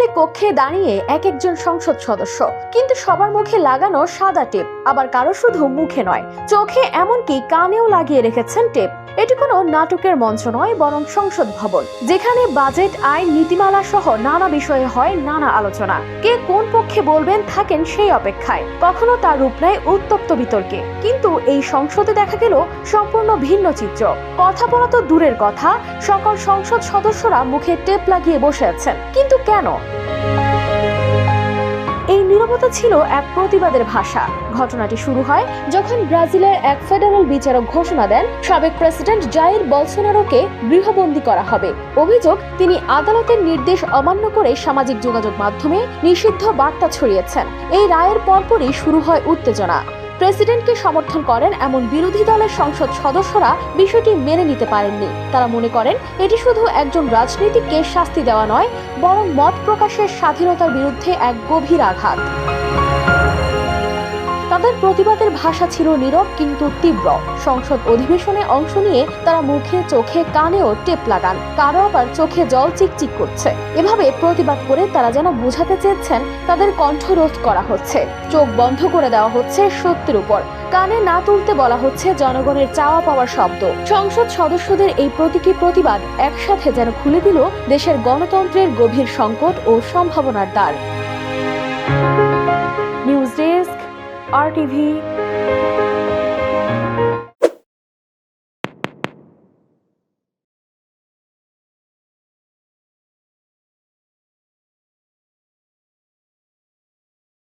এক কক্ষে দাঁড়িয়ে এক একজন সংসদ সদস্য, কিন্তু সবার মুখে লাগানো সাদা টেপ, আবার কারো শুধু মুখে নয়, চোখে এমনকি কানেও লাগিয়ে রেখেছেন টেপ। এটি কোনো নাটকের মঞ্চ নয়, বরং সংসদ ভবন, যেখানে বাজেট, আইন, নীতিমালা সহ নানা বিষয়ে হয় নানা আলোচনা। কে কোন পক্ষে বলবেন থাকেন সেই অপেক্ষায়, কখনো তার রূপ নেয় উত্তপ্ত বিতর্কে। কিন্তু এই সংসদে দেখা গেল সম্পূর্ণ ভিন্ন চিত্র। কথা বলা তো দূরের কথা, সকল সংসদ সদস্যরা মুখে টেপ লাগিয়ে বসে আছেন। কিন্তু কেন? এই নীরবতা ছিল এক প্রতিবাদের ভাষা। ঘটনাটি শুরু হয় যখন ব্রাজিলের এক ফেডারেল বিচারক ঘোষণা দেন সাবেক প্রেসিডেন্ট জাইর বলসোনারোকে গৃহবন্দী করা হবে। অভিযোগ, তিনি আদালতের নির্দেশ অমান্য করে সামাজিক যোগাযোগ মাধ্যমে নিষিদ্ধ বার্তা ছড়িয়েছেন। এই রায়ের পরপরই শুরু হয় উত্তেজনা। প্রেসিডেন্টকে সমর্থন করেন এমন বিরোধী দলের সংসদ সদস্যরা বিষয়টি মেনে নিতে পারেননি। তারা মনে করেন এটি শুধু একজন রাজনীতিককে শাস্তি দেওয়া নয়, বরং মত প্রকাশের স্বাধীনতার বিরুদ্ধে এক গভীর আঘাত। তাদের প্রতিবাদের ভাষা ছিল নীরব কিন্তু তীব্র। সংসদ অধিবেশনে অংশ নিয়ে তারা মুখে, চোখে, কানেও টেপ লাগান, কারো আবার চোখে জল চিকচিক করছে। এভাবে প্রতিবাদ করে তারা যেন বোঝাতে চেয়েছেন তাদের কণ্ঠরোধ করা হচ্ছে, চোখ বন্ধ করে দেওয়া হচ্ছে সত্যের উপর, কানে না তুলতে বলা হচ্ছে জনগণের চাওয়া পাওয়ার শব্দ। সংসদ সদস্যদের এই প্রতীকী প্রতিবাদ একসাথে যেন খুলে দিল দেশের গণতন্ত্রের গভীর সংকট ও সম্ভাবনার দ্বার। News desk, RTV।